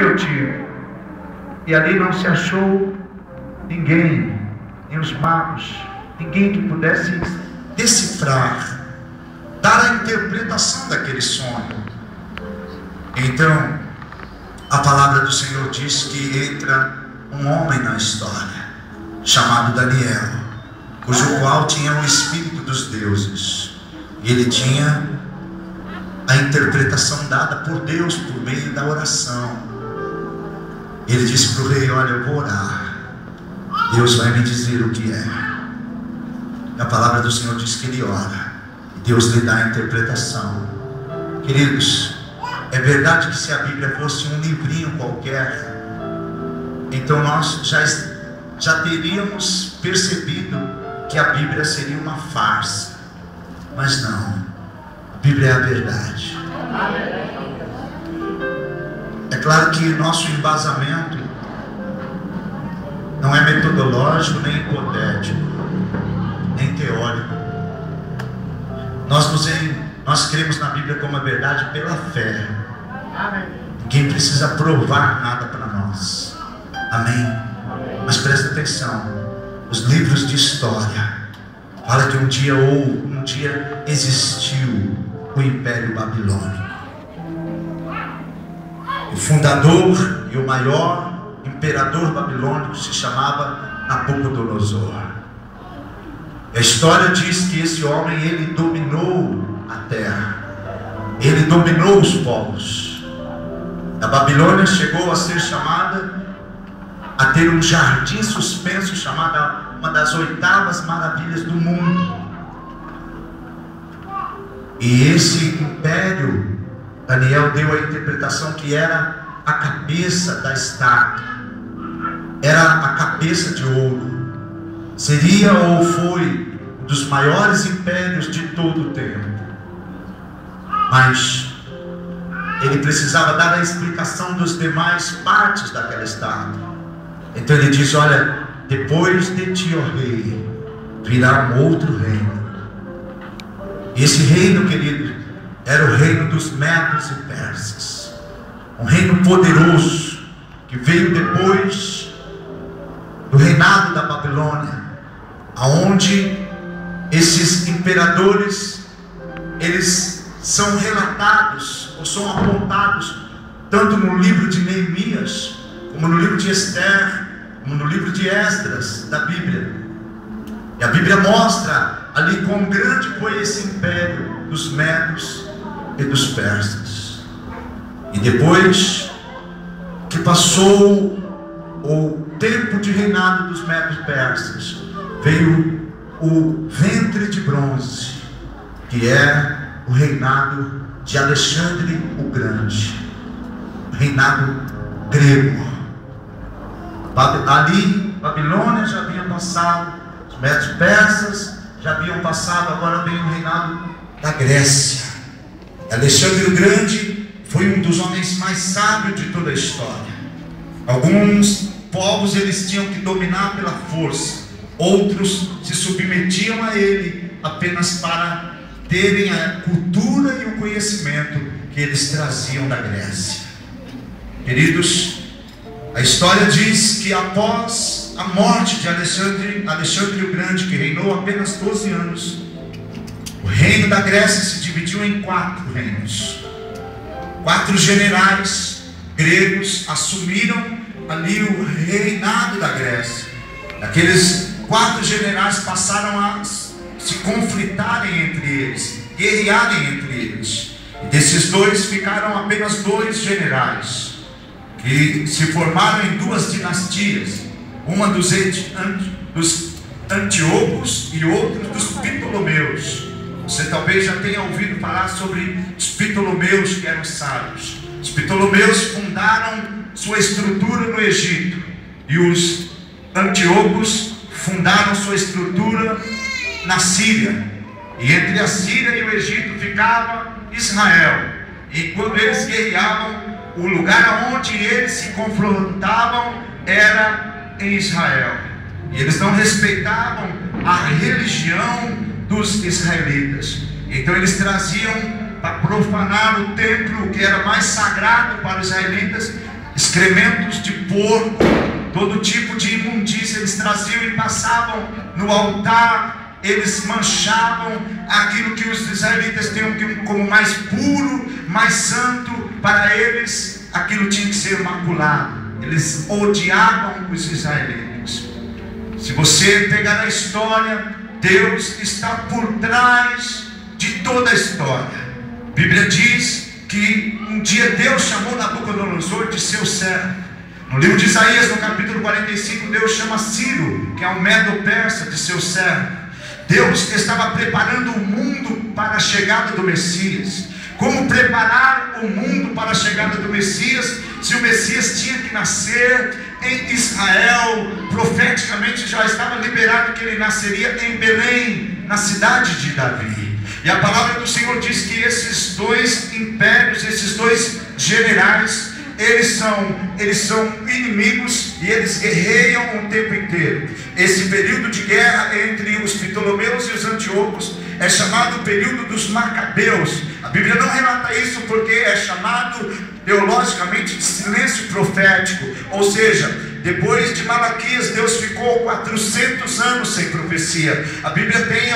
que eu tive. E ali não se achou ninguém, nem os magos, ninguém que pudesse decifrar, dar a interpretação daquele sonho. Então, a palavra do Senhor diz que entra um homem na história, chamado Daniel, cujo qual tinha o Espírito dos deuses. E ele tinha a interpretação dada por Deus por meio da oração. Ele disse para o rei: olha, eu vou orar, Deus vai me dizer o que é. E a palavra do Senhor diz que ele ora, e Deus lhe dá a interpretação. Queridos, é verdade que se a Bíblia fosse um livrinho qualquer, então nós já teríamos percebido que a Bíblia seria uma farsa. Mas não, a Bíblia é a verdade. É claro que nosso embasamento não é metodológico, nem hipotético, nem teórico. Nós cremos na Bíblia como a verdade pela fé. Ninguém precisa provar nada para nós. Amém? Mas presta atenção, os livros de história fala que um dia existiu o Império Babilônico. O fundador e o maior imperador babilônico se chamava Nabucodonosor. A história diz que esse homem, ele dominou a terra, ele dominou os povos. A Babilônia chegou a ser chamada, a ter um jardim suspenso, chamada uma das 8ª maravilhas do mundo. E esse império, Daniel deu a interpretação que era a cabeça da estátua, era a cabeça de ouro. Seria ou foi um dos maiores impérios de todo o tempo. Mas ele precisava dar a explicação dos demais partes daquela estátua. Então ele diz: olha, depois de ti, ó rei, virá um outro reino. E esse reino, querido, era o reino dos medos e persas, um reino poderoso que veio depois do reinado da Babilônia, aonde esses imperadores, eles são relatados ou são apontados tanto no livro de Neemias, como no livro de Esther, como no livro de Esdras da Bíblia. E a Bíblia mostra ali quão grande foi esse império dos medos e dos persas. E depois que passou o tempo de reinado dos medos e persas, veio o ventre de bronze, que é o reinado de Alexandre o Grande, o reinado grego. Ali, Babilônia já havia passado, os medos e persas já haviam passado, agora vem o reinado da Grécia. Alexandre o Grande foi um dos homens mais sábios de toda a história. Alguns povos eles tinham que dominar pela força, outros se submetiam a ele apenas para terem a cultura e o conhecimento que eles traziam da Grécia. Queridos, a história diz que após a morte de Alexandre o Grande, que reinou apenas 12 anos, o reino da Grécia se dividiu em 4 reinos. 4 generais gregos assumiram ali o reinado da Grécia. Aqueles 4 generais passaram a se conflitarem entre eles, guerrearem entre eles. E desses 2 ficaram apenas 2 generais, que se formaram em 2 dinastias, uma dos Antíocos e outra dos Ptolomeus. Você talvez já tenha ouvido falar sobre os Ptolomeus, que eram sábios. Os Ptolomeus fundaram sua estrutura no Egito, e os Antíocos fundaram sua estrutura na Síria. E entre a Síria e o Egito ficava Israel. E quando eles guerreavam, o lugar onde eles se confrontavam era em Israel. E eles não respeitavam a religião dos israelitas. Então eles traziam para profanar o templo que era mais sagrado para os israelitas. Eles excrementos de porco, todo tipo de imundícia eles traziam e passavam no altar. Eles manchavam aquilo que os israelitas tinham como mais puro, mais santo. Para eles aquilo tinha que ser maculado. Eles odiavam os israelitas. Se você pegar a história, Deus está por trás de toda a história. A Bíblia diz que um dia Deus chamou Nabucodonosor de seu servo. No livro de Isaías, no capítulo 45, Deus chama Ciro, que é um medo-persa, de seu servo. Deus estava preparando o mundo para a chegada do Messias. Como preparar o mundo para a chegada do Messias, se o Messias tinha que nascer em Israel? Profeticamente já estava liberado que ele nasceria em Belém, na cidade de Davi. E a palavra do Senhor diz que esses dois impérios, esses dois generais, eles são inimigos e eles guerreiam o tempo inteiro. Esse período de guerra entre os Ptolomeus e os Antíocos é chamado período dos Macabeus. A Bíblia não relata isso porque é chamado teologicamente de silêncio profético. Ou seja, depois de Malaquias, Deus ficou 400 anos sem profecia. A Bíblia tem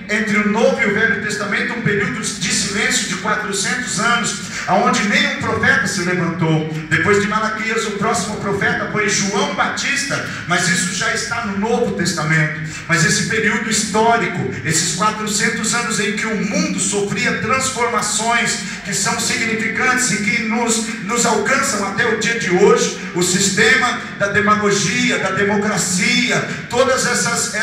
entre o Novo e o Velho Testamento um período de silêncio de 400 anos, onde nenhum profeta se levantou. Depois de Malaquias, o próximo profeta foi João Batista, mas isso já está no Novo Testamento. Mas esse período histórico, esses 400 anos em que o mundo sofria transformações que são significantes e que nos alcançam até o dia de hoje, o sistema da demagogia, da democracia, todas essas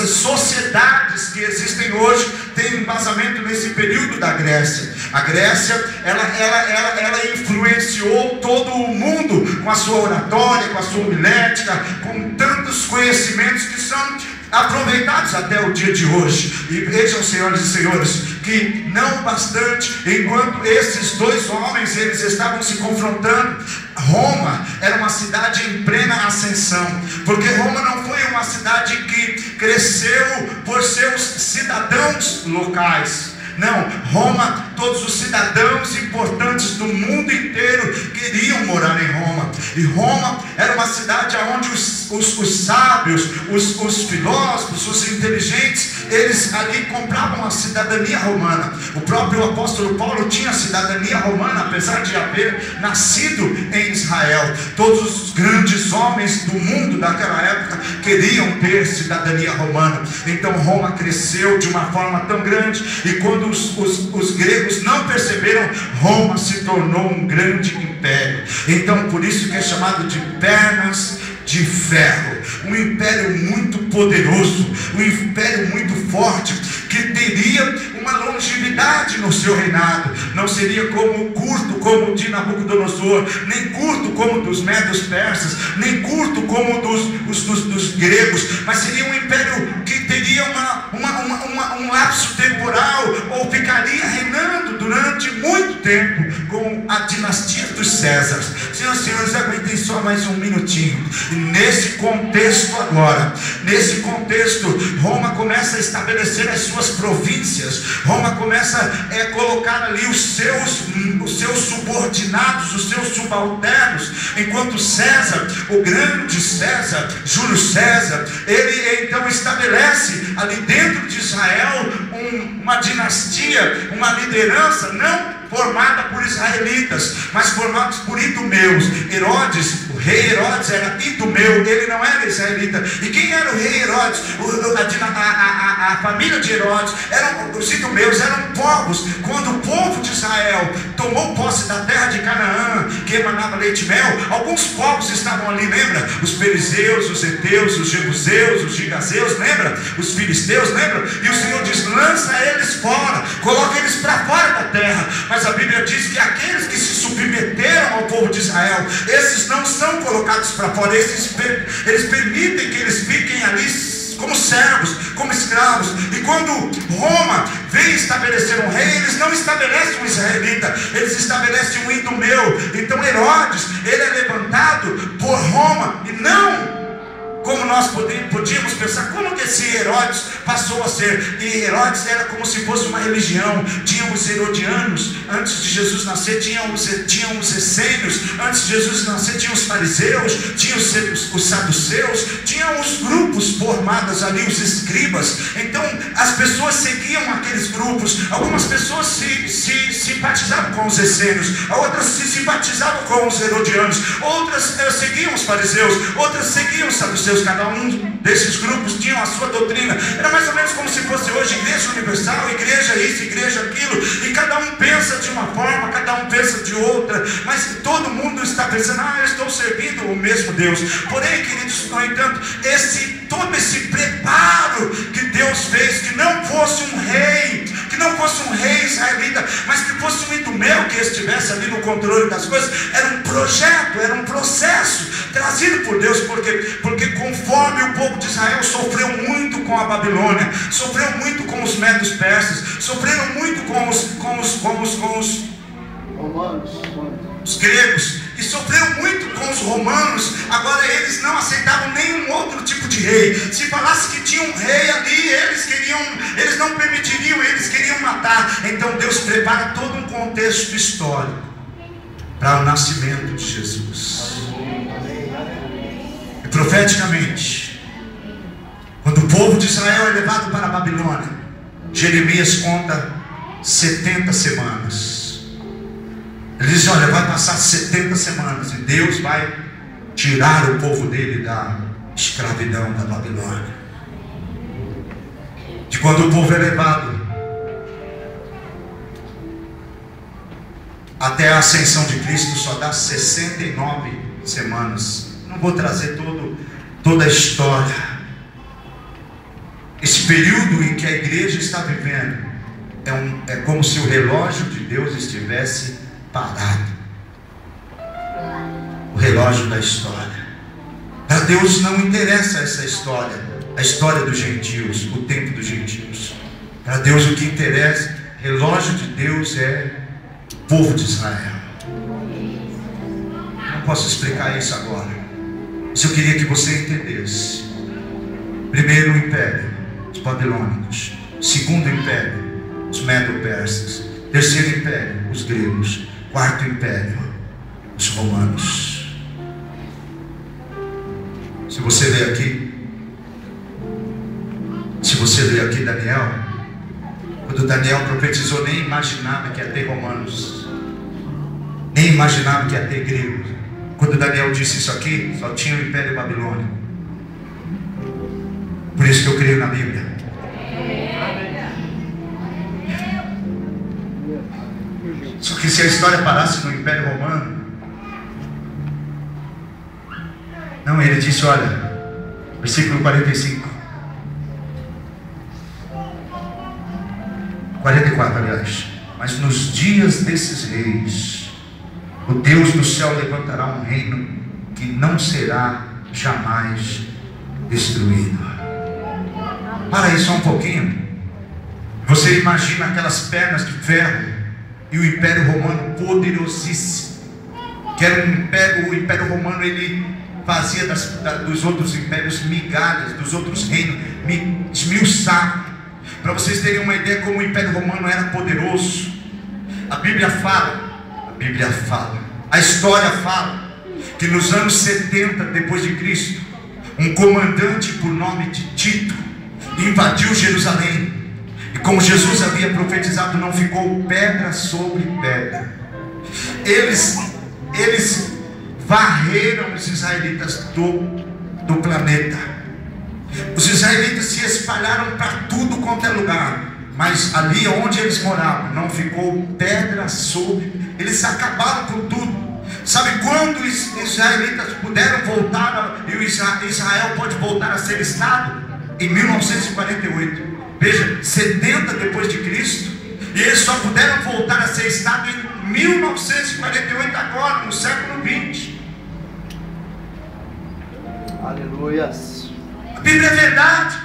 sociedades que existem hoje têm embasamento nesse período da Grécia. A Grécia, ela influenciou todo o mundo com a sua oratória, com a sua homilética, com tantos conhecimentos que são aproveitados até o dia de hoje. E vejam, senhoras e senhores, que não bastante, enquanto esses dois homens eles estavam se confrontando, Roma era uma cidade em plena ascensão, porque Roma não foi uma cidade que cresceu por seus cidadãos locais. Não, Roma, todos os cidadãos importantes do mundo inteiro queriam morar em Roma. E Roma era uma cidade onde os sábios, os filósofos, os inteligentes, eles ali compravam a cidadania romana. O próprio apóstolo Paulo tinha cidadania romana, apesar de haver nascido em Israel. Todos os grandes homens do mundo daquela época queriam ter cidadania romana. Então Roma cresceu de uma forma tão grande, e quando os gregos não perceberam, Roma se tornou um grande império. Então por isso que é chamado de pernas de ferro, um império muito poderoso, um império muito forte, que teria uma longevidade no seu reinado. Não seria curto como o de Nabucodonosor, nem curto como dos medos persas, nem curto como dos gregos, mas seria um império que teria um lapso temporal, ou ficaria reinando durante muito tempo, com a dinastia dos Césares. Senhoras e senhores, aguentem só mais um minutinho. E nesse contexto agora, Roma começa a estabelecer as suas províncias. Roma começa a colocar ali os seus subordinados, os seus subalternos, enquanto César, o grande César, Júlio César, ele então estabelece ali dentro de Israel uma dinastia, uma liderança não formada por israelitas, mas formados por idumeus. Herodes, o rei Herodes era idumeu, ele não era israelita. E quem era o rei Herodes? A família de Herodes, os idumeus eram povos. Quando o povo de Israel tomou posse da terra de Canaã, que emanava leite e mel, alguns povos estavam ali, lembra? Os perizeus, os heteus, os jebuseus, os gigazeus, lembra? Os filisteus, lembra? E o Senhor diz: lança eles fora, coloca eles para fora da terra. Mas a Bíblia diz que aqueles que se submeteram ao povo de Israel, esses não são colocados para fora, eles permitem que eles fiquem ali como servos, como escravos. E quando Roma vem estabelecer um rei, eles não estabelecem um israelita, eles estabelecem um idumeu. Então Herodes, ele é levantado por Roma, e não Como nós podíamos pensar, como que esse Herodes passou a ser? E Herodes era como se fosse uma religião. Tinham os herodianos, antes de Jesus nascer, tinham os essênios, antes de Jesus nascer, tinham os fariseus, tinham os saduceus, tinham os grupos formados ali, os escribas. Então as pessoas seguiam aqueles grupos. Algumas pessoas se simpatizavam com os essênios, outras se simpatizavam com os herodianos, outras seguiam os fariseus, outras seguiam os saduceus. Cada um desses grupos tinha a sua doutrina. Era mais ou menos como se fosse hoje igreja universal, igreja isso, igreja aquilo, e cada um pensa de uma forma, cada um pensa de outra, mas todo mundo está pensando, eu estou servindo o mesmo Deus. Porém, queridos, no entanto, todo esse preparo que Deus fez, que não fosse um rei israelita, mas que fosse um idumeu que estivesse ali no controle das coisas, era um projeto, era um processo trazido por Deus, porque conforme o povo de Israel sofreu muito com a Babilônia, sofreu muito com os medos persas, sofreram muito com os romanos, os gregos, e sofreram muito com os romanos. Agora eles não aceitavam nenhum outro tipo de rei. Se falasse que tinha um rei ali, eles não permitiriam, eles queriam matar. Então Deus prepara todo um contexto histórico para o nascimento de Jesus. E profeticamente, quando o povo de Israel é levado para a Babilônia, Jeremias conta 70 semanas. Ele diz, olha, vai passar 70 semanas e Deus vai tirar o povo dele da escravidão da Babilônia. De quando o povo é levado até a ascensão de Cristo, só dá 69 semanas. Não vou trazer toda a história. Esse período em que a igreja está vivendo é como se o relógio de Deus estivesse parado. O relógio da história. Para Deus não interessa essa história, a história dos gentios, o tempo dos gentios. Para Deus o que interessa, relógio de Deus é o povo de Israel. Não posso explicar isso agora, mas eu queria que você entendesse. Primeiro o império, os babilônicos. Segundo império, os medo-persas. Terceiro império, os gregos. Quarto império, os romanos. Se você ler aqui Daniel, quando Daniel profetizou, nem imaginava que ia ter romanos, nem imaginava que ia ter gregos. Quando Daniel disse isso aqui, só tinha o império babilônico. Por isso que eu creio na Bíblia. Só que se a história parasse no Império Romano, não, ele disse, olha, versículo 44, aliás, mas nos dias desses reis, o Deus do céu levantará um reino que não será jamais destruído. Para aí só um pouquinho. Você imagina aquelas pernas de ferro e o Império Romano poderosíssimo, que era o Império Romano, ele fazia dos outros impérios migalhas, dos outros reinos, esmiuçava. Para vocês terem uma ideia como o Império Romano era poderoso, a Bíblia fala, a história fala, que nos anos 70 depois de Cristo, um comandante por nome de Tito invadiu Jerusalém. E como Jesus havia profetizado, não ficou pedra sobre pedra. Eles varreram os israelitas do planeta. Os israelitas se espalharam para tudo quanto é lugar, mas ali onde eles moravam, não ficou pedra sobre. Eles acabaram com tudo. Sabe quando os israelitas puderam voltar, e Israel pode voltar a ser Estado? Em 1948. Veja, 70 depois de Cristo, e eles só puderam voltar a ser Estado em 1948, agora, no século 20. Aleluias. A Bíblia é verdade.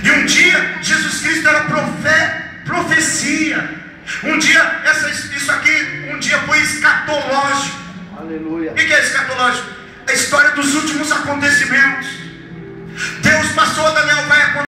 E um dia, Jesus Cristo era profecia. Um dia, isso aqui, um dia foi escatológico. Aleluia. O que é escatológico? a história dos últimos acontecimentos. Deus passou, Daniel, vai acontecer.